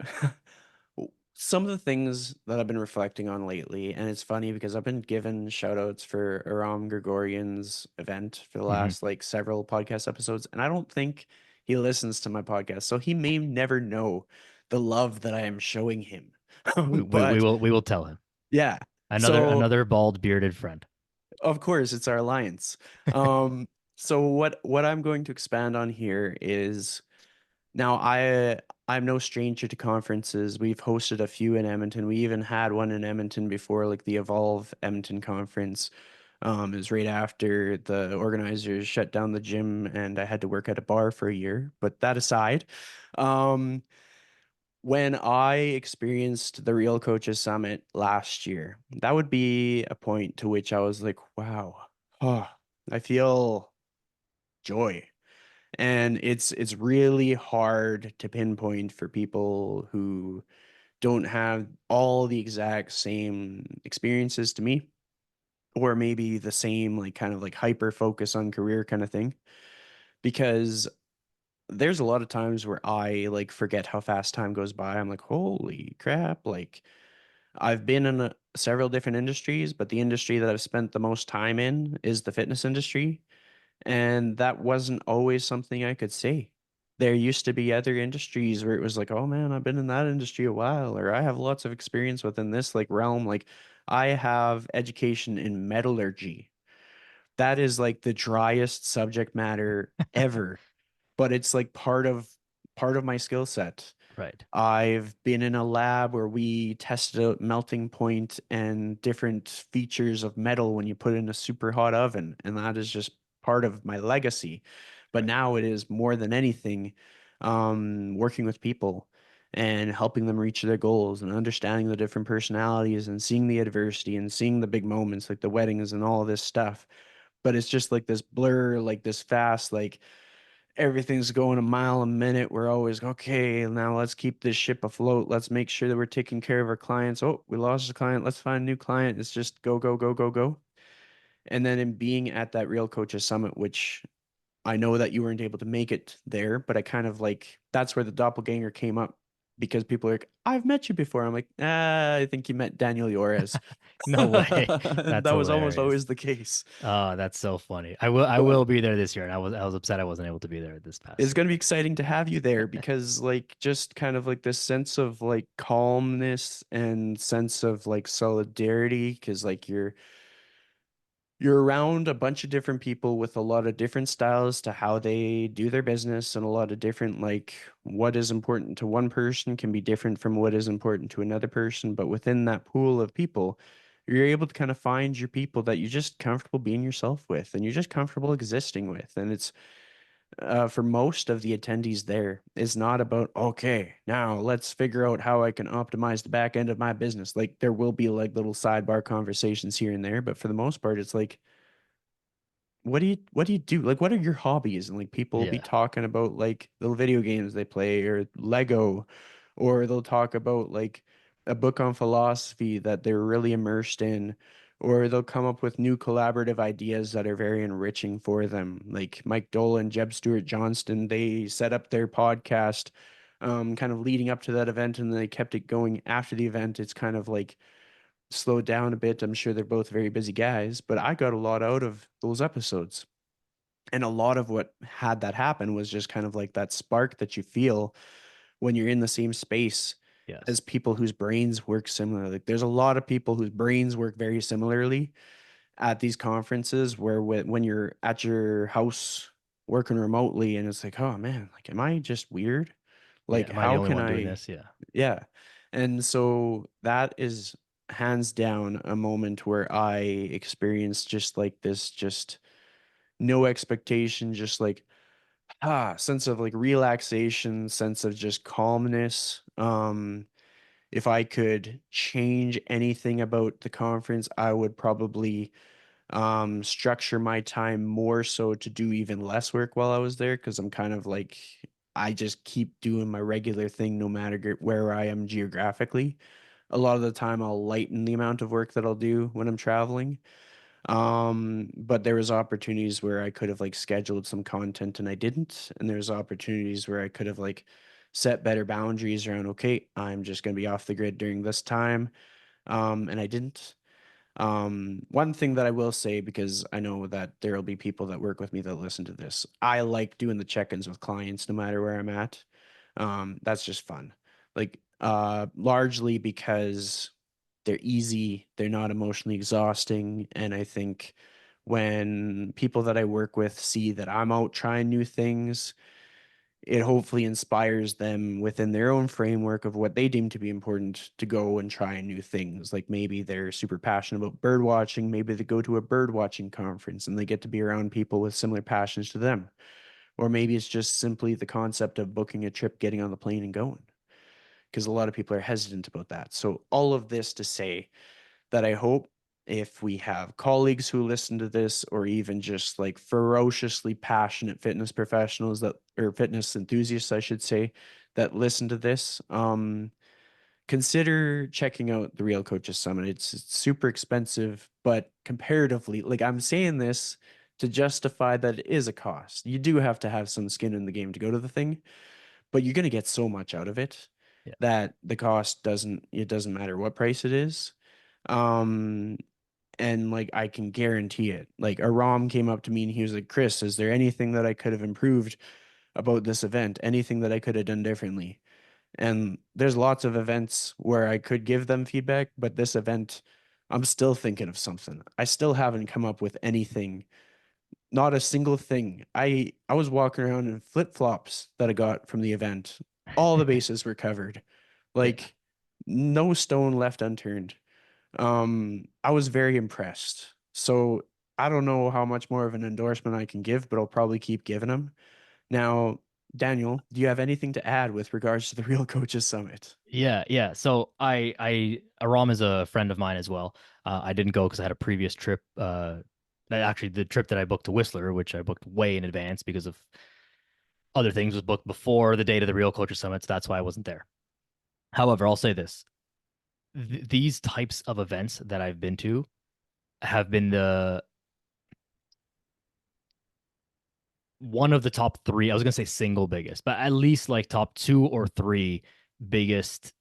some of the things that I've been reflecting on lately, and it's funny because I've been given shout outs for Aram Grigorian's event for the Hmm. last like several podcast episodes, and I don't think he listens to my podcast, so he may never know the love that I am showing him. But We will tell him. yeah, so Another bald bearded friend. of course it's our alliance. Um, so what I'm going to expand on here is now I'm no stranger to conferences. We've hosted a few in Edmonton. We even had one in Edmonton before, like the Evolve Edmonton conference. It was right after the organizers shut down the gym and I had to work at a bar for a year. But that aside, um, when I experienced the Real Coaches Summit last year, that would be a point to which I was like, wow, oh, I feel joy. And it's really hard to pinpoint for people who don't have all the exact same experiences to me, or maybe the same like kind of like hyper focus on career kind of thing. Because there's a lot of times where I like forget how fast time goes by. I'm like, holy crap, like I've been in several different industries, but the industry that I've spent the most time in is the fitness industry. And that wasn't always something I could say. There used to be other industries where it was like, oh man, I've been in that industry a while, or I have lots of experience within this like realm. Like I have education in metallurgy. That is like the driest subject matter ever, but it's like part of my skill set. Right. I've been in a lab where we tested out melting point and different features of metal when you put it in a super hot oven, and that is just part of my legacy. But Right. now it is more than anything, working with people and helping them reach their goals and understanding the different personalities and seeing the adversity and seeing the big moments like the weddings and all this stuff. But it's just like this blur, like this fast, like everything's going a mile a minute. We're always okay. Now let's keep this ship afloat. Let's make sure that we're taking care of our clients. Oh, we lost a client. Let's find a new client. It's just go, go, go, go, go. And then in being at that Real Coaches Summit, which I know that you weren't able to make it there, but I kind of like that's where the doppelganger came up because people are like, I've met you before. I'm like, I think you met Daniel Yores. No way. That's That was almost hilarious. always the case. Oh, that's so funny. I But will be there this year, and I was upset I wasn't able to be there this past it's year. going to be exciting to have you there because like just kind of like this sense of like calmness and sense of like solidarity because like you're around a bunch of different people with a lot of different styles to how they do their business and a lot of different like what is important to one person can be different from what is important to another person, but within that pool of people you're able to kind of find your people that you're just comfortable being yourself with and you're just comfortable existing with, and it's for most of the attendees there is not about, okay, now let's figure out how I can optimize the back end of my business. Like there will be like little sidebar conversations here and there, but for the most part, it's like, what do you do? Like, what are your hobbies? And like people will be Yeah. talking about like little video games they play or Lego, or they'll talk about like a book on philosophy that they're really immersed in, or they'll come up with new collaborative ideas that are very enriching for them. Like Mike Dolan and Jeb Stuart Johnston, they set up their podcast kind of leading up to that event and they kept it going after the event. It's kind of like slowed down a bit. I'm sure they're both very busy guys, but I got a lot out of those episodes. And a lot of what had that happen was just kind of like that spark that you feel when you're in the same space Yes. as people whose brains work similarly. Like there's a lot of people whose brains work very similarly at these conferences where when you're at your house working remotely and it's like, oh man, like am I just weird? Yeah. Like Am I the how only can one doing I this? Yeah. yeah. And so that is hands down a moment where I experienced just like this just no expectation, just like sense of like relaxation, sense of just calmness. If I could change anything about the conference, I would probably structure my time more so to do even less work while I was there because I'm kind of like I just keep doing my regular thing no matter where I am geographically. A lot of the time I'll lighten the amount of work that I'll do when I'm traveling. But there was opportunities where I could have like scheduled some content and I didn't, and there's opportunities where I could have like set better boundaries around, okay, I'm just going to be off the grid during this time. And I didn't. One thing that I will say, because I know that there will be people that work with me that listen to this, I like doing the check-ins with clients no matter where I'm at. That's just fun. Like, largely because they're easy, they're not emotionally exhausting, and I think when people that I work with see that I'm out trying new things, it hopefully inspires them within their own framework of what they deem to be important to go and try new things. Like maybe they're super passionate about bird watching, maybe they go to a bird watching conference and they get to be around people with similar passions to them. Or maybe it's just simply the concept of booking a trip, getting on the plane and going. Because a lot of people are hesitant about that. So all of this to say that I hope if we have colleagues who listen to this, or even just like ferociously passionate fitness professionals that, or fitness enthusiasts, I should say, that listen to this, consider checking out the Real Coaches Summit. It's super expensive, but comparatively, like I'm saying this to justify that it is a cost. You do have to have some skin in the game to go to the thing, but you're going to get so much out of it Yeah. that the cost doesn't, it doesn't matter what price it is. Um, and like I can guarantee it. Like Aram came up to me and he was like, "Chris, is there anything that I could have improved about this event? Anything that I could have done differently?" And there's lots of events where I could give them feedback, but this event, I'm still thinking of something. I still haven't come up with anything, not a single thing. I was walking around in flip-flops that I got from the event. All the bases were covered. Yeah. Like no stone left unturned. I was very impressed. So I don't know how much more of an endorsement I can give, but I'll probably keep giving them. Now, Daniel, do you have anything to add with regards to the Real Coaches Summit? Yeah, yeah. So Aram is a friend of mine as well. I didn't go because I had a previous trip. Actually, the trip that I booked to Whistler, which I booked way in advance because of other things, was booked before the date of the Real Culture Summit. So that's why I wasn't there. However, I'll say this: these types of events that I've been to have been the one of the top three. I was gonna say single biggest, but at least like top two or three biggest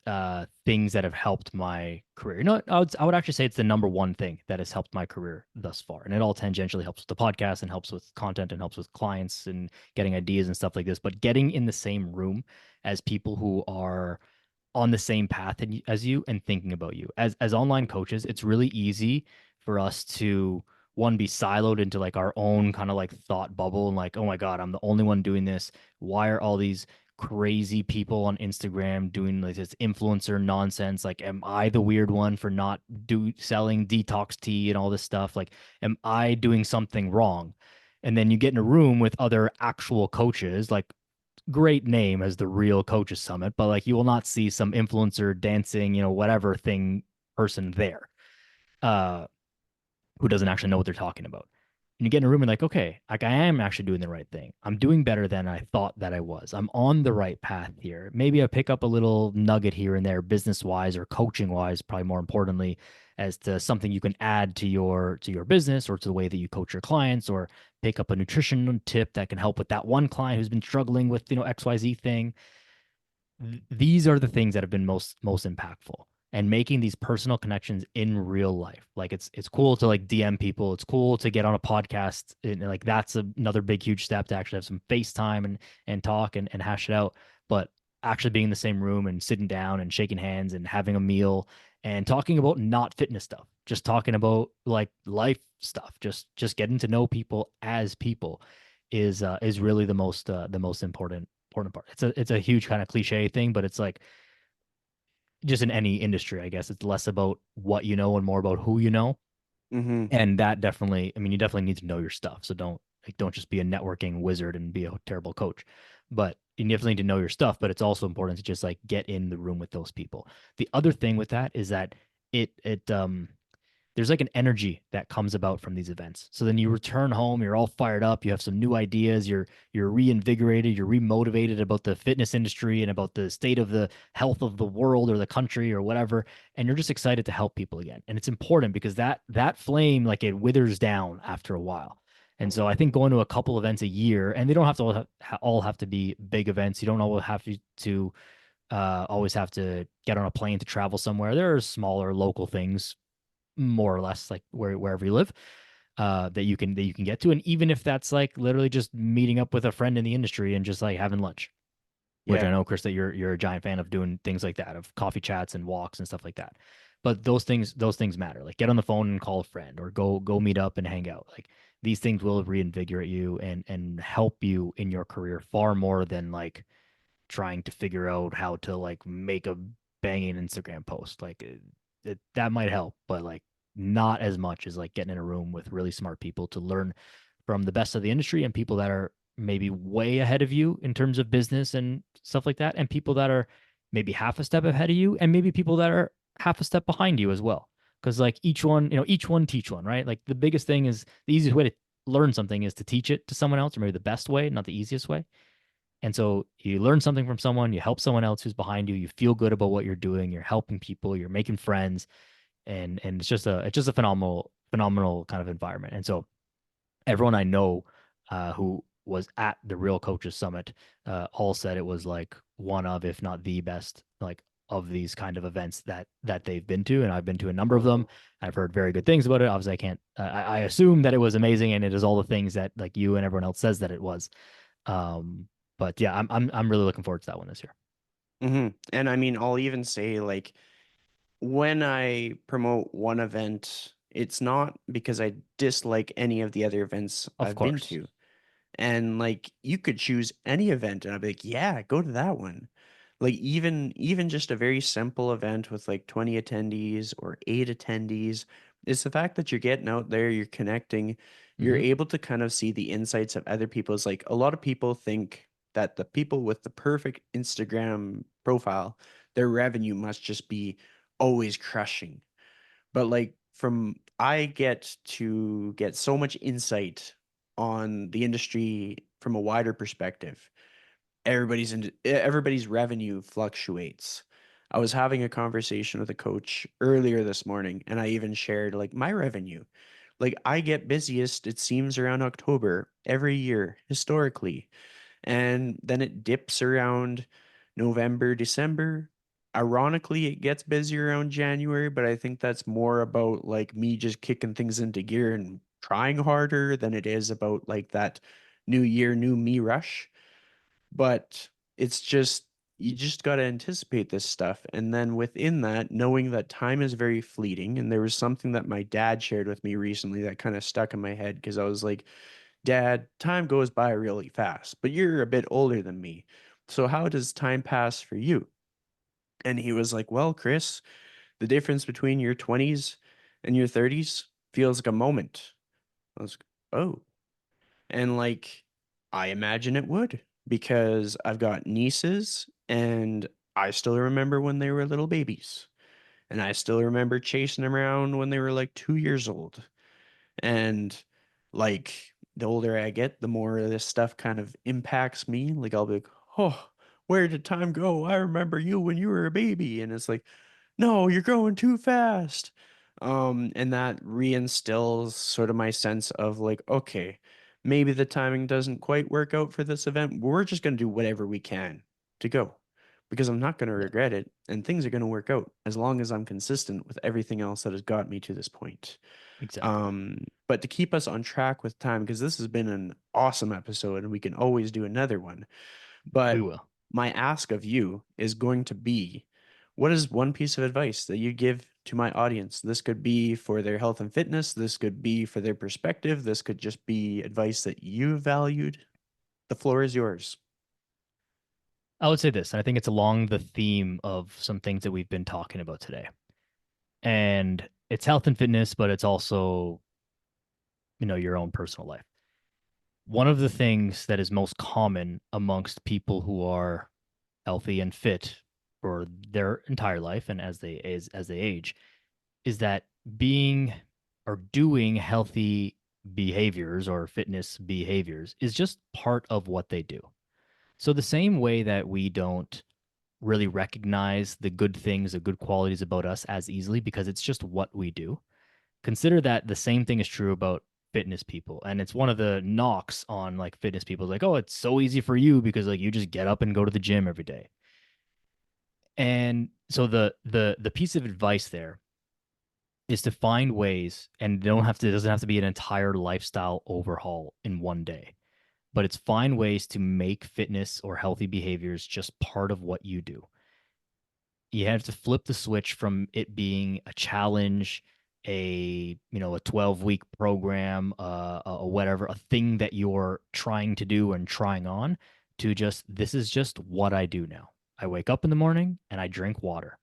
things that have helped my career. You know, I would actually say it's the number one thing that has helped my career thus far. And it all tangentially helps with the podcast and helps with content and helps with clients and getting ideas and stuff like this. But getting in the same room as people who are on the same path as you and thinking about you as online coaches, it's really easy for us to one be siloed into like our own kind of like thought bubble and like, oh my god, I'm the only one doing this. Why are all these crazy people on Instagram doing like this influencer nonsense? Like, am I the weird one for not selling detox tea and all this stuff? Like, am I doing something wrong? And then you get in a room with other actual coaches, like great name as the Real Coaches Summit, but like you will not see some influencer dancing, whatever thing person there. Uh, who doesn't actually know what they're talking about. And you get in a room and like, okay, like I am actually doing the right thing. I'm doing better than I thought that I was. I'm on the right path here. Maybe I pick up a little nugget here and there, business wise or coaching wise, probably more importantly, as to something you can add to your business or to the way that you coach your clients, or pick up a nutrition tip that can help with that one client who's been struggling with XYZ thing. These are the things that have been most impactful, and making these personal connections in real life. Like it's cool to like DM people, it's cool to get on a podcast, and like that's another big huge step to actually have some FaceTime and talk and hash it out. But actually being in the same room and sitting down and shaking hands and having a meal and talking about not fitness stuff, just talking about like life stuff, just getting to know people as people is really the most important part. It's a huge kind of cliche thing, but it's like just in any industry, I guess it's less about what you know and more about who you know. Mm-hmm. And that definitely, I mean, you definitely need to know your stuff. So Like, don't just be a networking wizard and be a terrible coach. But you definitely need to know your stuff, but it's also important to just like get in the room with those people. The other thing with that is that it there's like an energy that comes about from these events. So then you return home, you're all fired up, you have some new ideas, you're reinvigorated, you're remotivated about the fitness industry and about the state of the health of the world or the country or whatever, and you're just excited to help people again. And it's important because that flame like it withers down after a while. And so I think going to a couple events a year, and they don't have to all have to be big events. You don't always have to get on a plane to travel somewhere. There are smaller local things more or less like wherever you live that you can get to, and even if that's like literally just meeting up with a friend in the industry and just like having lunch, which I Yeah. know, Chris, that you're a giant fan of doing things like that, of coffee chats and walks and stuff like that. But those things matter. Like get on the phone and call a friend or go meet up and hang out. Like these things will reinvigorate you and help you in your career far more than like trying to figure out how to like make a banging Instagram post. Like that might help, but like not as much as like getting in a room with really smart people to learn from the best of the industry and people that are maybe way ahead of you in terms of business and stuff like that, and people that are maybe half a step ahead of you, and maybe people that are half a step behind you as well. Because like each one teach one, right? Like the biggest thing is the easiest way to learn something is to teach it to someone else, or maybe the best way, not the easiest way. And so you learn something from someone, you help someone else who's behind you, you feel good about what you're doing, you're helping people, you're making friends, and it's just a phenomenal kind of environment. And so everyone I know who was at the Real Coaches Summit all said it was like one of, if not the best, like of these kind of events that they've been to, and I've been to a number of them. I've heard very good things about it. Obviously, I can't. I assume that it was amazing, and it is all the things that like you and everyone else says that it was. Um, but yeah, I'm really looking forward to that one this year. And I mean, I'll even say like when I promote one event, it's not because I dislike any of the other events Of I've been course. to. And like you could choose any event and I'd be like, yeah, go to that one. Like even just a very simple event with like 20 attendees or 8 attendees, it's the fact that you're getting out there, you're connecting, you're Hmm. able to kind of see the insights of other people's like a lot of people think that the people with the perfect Instagram profile, their revenue must just be always crushing. But like from I get to get so much insight on the industry from a wider perspective. Everybody's revenue fluctuates. I was having a conversation with a coach earlier this morning and I even shared like my revenue. Like I get busiest it seems around October every year historically, and then it dips around November, December. Ironically, it gets busy around January, but I think that's more about like me just kicking things into gear and trying harder than it is about like that new year, new me rush. But it's just, you just got to anticipate this stuff. And then within that, knowing that time is very fleeting. And there was something that my dad shared with me recently that kind of stuck in my head because I was like, Dad, time goes by really fast, but you're a bit older than me. So how does time pass for you? And he was like, well, Chris, the difference between your 20s and your 30s feels like a moment. I was like, oh. And like, I imagine it would because I've got nieces and I still remember when they were little babies. And I still remember chasing them around when they were like 2 years old. And like the older I get, the more this stuff kind of impacts me. Like I'll be like, oh, where did time go? I remember you when you were a baby. And it's like, no, you're growing too fast. And that reinstills sort of my sense of like, okay, maybe the timing doesn't quite work out for this event. We're just gonna do whatever we can to go because I'm not gonna Yeah, regret it, and things are gonna work out as long as I'm consistent with everything else that has got me to this point. exactly. But to keep us on track with time, because this has been an awesome episode and we can always do another one. We But will. my ask of you is going to be, what is one piece of advice that you give to my audience? This could be for their health and fitness. This could be for their perspective. This could just be advice that you valued. The floor is yours. I would say this, and I think it's along the theme of some things that we've been talking about today. And it's health and fitness, but it's also, your own personal life. One of the things that is most common amongst people who are healthy and fit for their entire life and as they age is that being or doing healthy behaviors or fitness behaviors is just part of what they do. So the same way that we don't really recognize the good things, the good qualities about us as easily because it's just what we do. Consider that the same thing is true about fitness people. And it's one of the knocks on like fitness people, like, oh, it's so easy for you because like you just get up and go to the gym every day. And so the piece of advice there is to find ways, and it doesn't have to be an entire lifestyle overhaul in one day, but it's find ways to make fitness or healthy behaviors just part of what you do. You have to flip the switch from it being a challenge, a 12-week program, whatever, a thing that you're trying to do and trying on, to just this is just what I do now. I wake up in the morning and I drink water.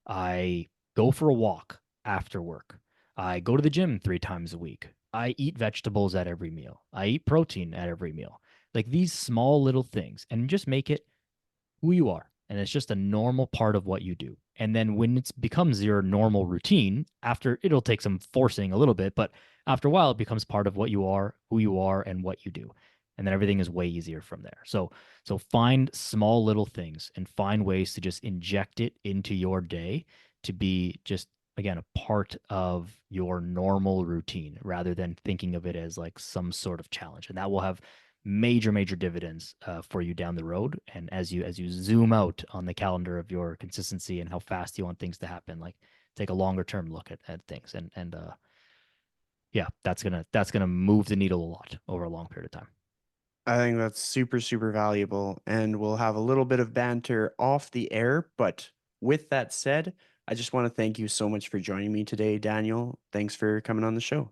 I go for a walk after work. I go to the gym 3 times a week. I eat vegetables at every meal. I eat protein at every meal. Like these small little things, and just make it who you are. And it's just a normal part of what you do. And then when it becomes your normal routine, after it'll take some forcing a little bit, but after a while, it becomes part of what you are, who you are, and what you do. And then everything is way easier from there. So find small little things and find ways to just inject it into your day to be just again a part of your normal routine rather than thinking of it as like some sort of challenge. And that will have major dividends for you down the road. And as you zoom out on the calendar of your consistency and how fast you want things to happen, like take a longer term look at things. And yeah, that's gonna move the needle a lot over a long period of time. I think that's super, super valuable. And we'll have a little bit of banter off the air. But with that said, I just want to thank you so much for joining me today, Daniel. Thanks for coming on the show.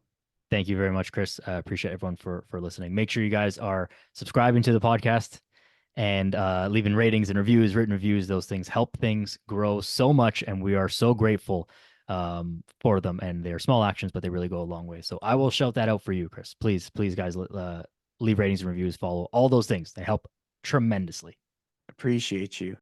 Thank you very much, Chris. I appreciate everyone for listening. Make sure you guys are subscribing to the podcast and leaving ratings and reviews, written reviews. Those things help things grow so much, and we are so grateful for them. And they're small actions, but they really go a long way. So I will shout that out for you, Chris. Please, guys, leave ratings and reviews, follow all those things. They help tremendously. Appreciate you.